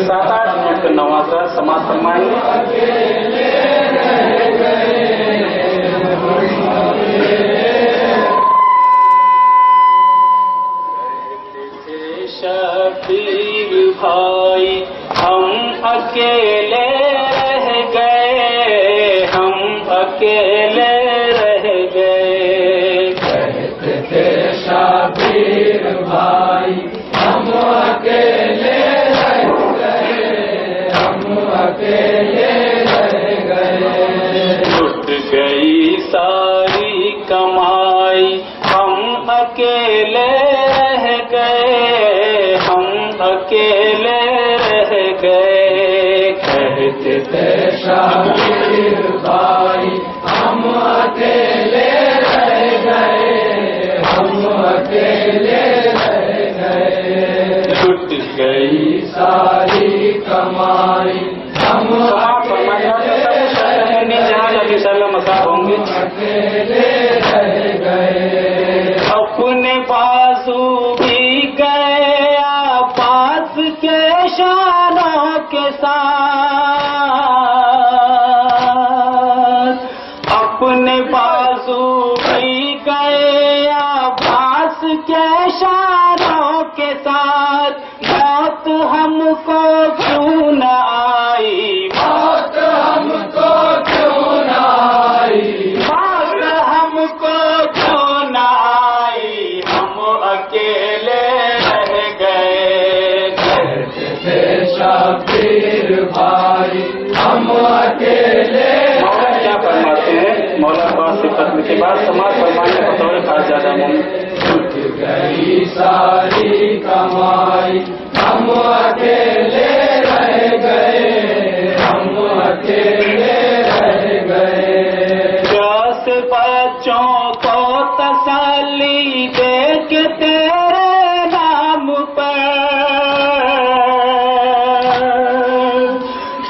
7-8 minute का नवाजा समाप्त फरमाएंगे। शबीर भाई हम अकेले रह गए, हम अकेले रह गए। कहते थे शबीर भाई हम अकेले रह गए, हम अकेले रह गए। लुट गई सारी कमाई हम अकेले रह गए, हम अकेले रह गए। कहते थे शबीर भाई हम अकेले रह गए, हम अकेले रह गए। लुट गई सारी कमाई हम इंशाल्लाह मसाब होंगे। अकेले रह गए। अपने बाजू भी गए आबाद के शानों के साथ, अपने बाजू भी गए आबाद के शानों के साथ। मौत हमको क्यों न आई, मौत हमको क्यों न आई, मौत हमको क्यों न आई, हम अकेले रह गए। कहते थे शबीर भाई हम अकेले मौला क्या फरमाते हैं? मौला पास से खत्म के बाद समाज फरमाने का बतौर खास ज्यादा छूट गई सारी कमाई हम अकेले रह गए, हम अकेले रह गए। प्यास बच्चों को तसल्ली दे के तेरे नाम पर,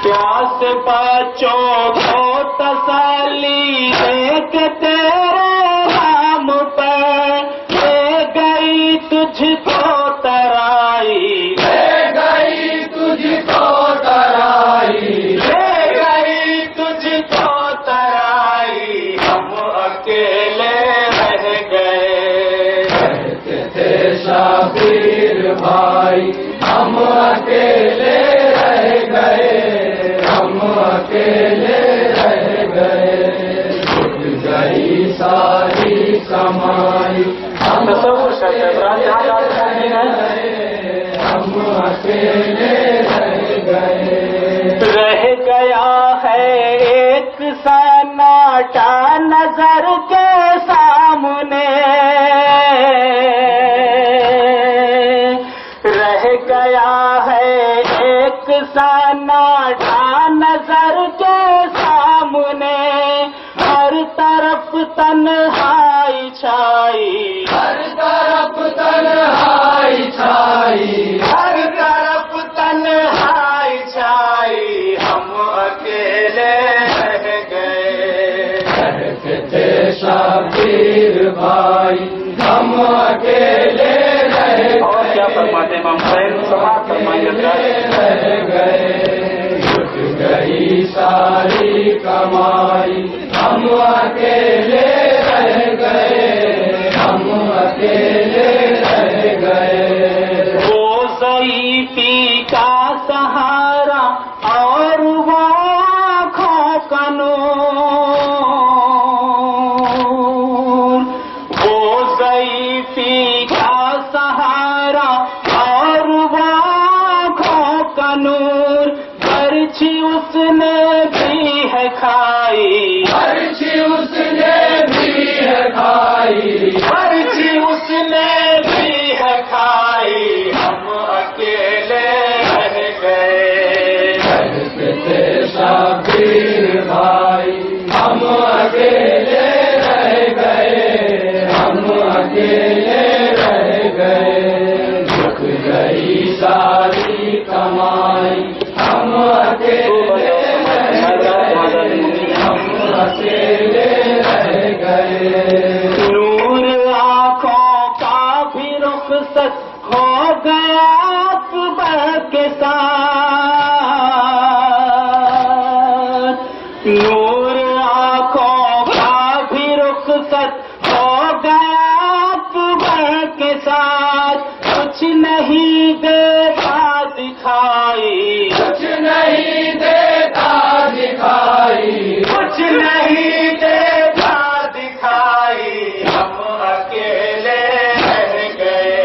प्यास बच्चों को तसल्ली दे के तेरे नाम पर। ले गई तुझको तराई, ले गई तुझको तराई, ले गई तुझको तराई, हम अकेले रह गए। कहते थे शबीर भाई हम अकेले रह गए, हम अकेले रह गए। छूट गई सारी कमाई हम हम अकेले रह गए। रह गया है एक सन्नाटा नजर के सामने, रह गया है एक सन्नाटा नजर के सामने। हर तरफ तन्हाई छाई, हर तरफ तन्हाई छाई, हर तरफ तन्हाई छाई, हम अकेले रह गए। कहते थे शबीर भाई हम अकेले रह गए। और क्या फरमाते इमाम हुसैन? समाप्त फरमाइएगा। रह गए। छूट गई सारी कमाई हम अकेले रह गए, हम अकेले रह गए। वो ज़ईफ़ी का सहारा और वो आँखों का नूर, वो ज़ईफ़ी का सहारा और वो आँखों का नूर। पर्ची उसने भी है खाई, पर्ची उसने भी है खाई, पर्ची उसने भी है खाई, हम अकेले रह गए। कहते थे शबीर भाई हम अकेले रह गए, हम अकेले रह गए। झुक गई सारी कमाई हम अकेले रह गए, हम अकेले रह गए। नूर आँखों का भी रुखसत हो गया अकबर نور آنکھوں کا بھی رخصت ہو گیا اکبر کے ساتھ، کچھ نہیں دیتا دکھائی، کچھ نہیں دیتا دکھائی، کچھ نہیں دیتا دکھائی، ہم اکیلے رہ گئے،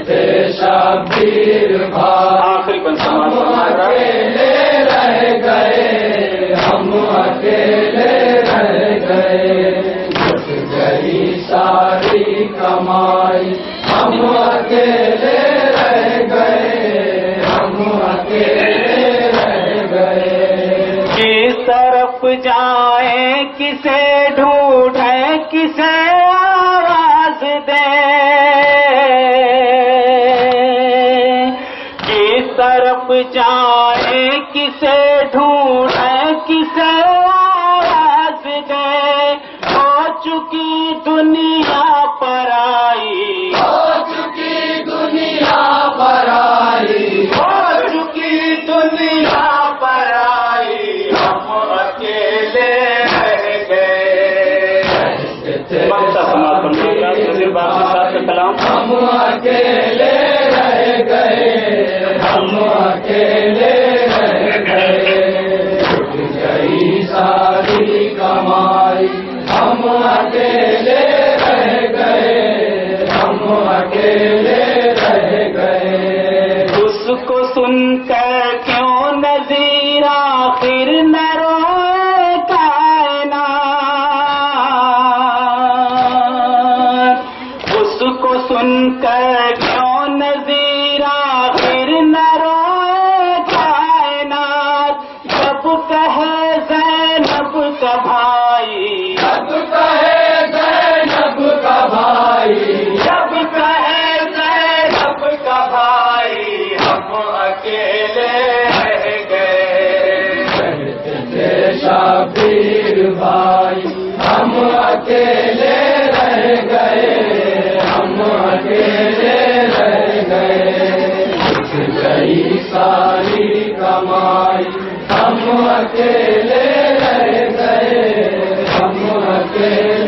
تھے شبیر بھائی، آخری بند ہم سماعت اکیلے رہ گئے، ہم اکیلے رہ گئے، لٹ گئی ساری کمائی، ہم اکیلے رہ گئے، ہم اکیلے رہ گئے، کس طرف جائیں کسے ڈھونڈیں کسے آواز دیں، کس طرف جائیں کسے ڈھونڈیں کسے آواز دیں، ہو چکی دنیا پرائی، ہو چکی دنیا پرائی، ہو چکی دنیا پرائی، ہم اکیلے رہ گئے، بخشا سماعت فرمائے گا نذیر باغی صاحب کا کلام۔ ہم اکیلے رہ گئے، ہم اکیلے رہ گئے، ٹوٹ گئی ساری کمائی، ہم اکیلے رہ گئے، ہم اکیلے رہ گئے، اس کو سن کر کیوں نذیر آخر نہ روئے کائنات، اس کو سن کر کیوں نذیر آخر نہ روئے کائنات، جب کہے زینب کا بھائی، جب کہے زینب کا بھائی، جب کہے زینب کا بھائی، ہم اکیلے رہ گئے، تھے شبیر بھائی، ہم اکیلے رہ گئے، ہم اکیلے رہ گئے، ٹوٹ گئی ساری کمائی، ہم اکیلے رہ گئے، ہم اکیلے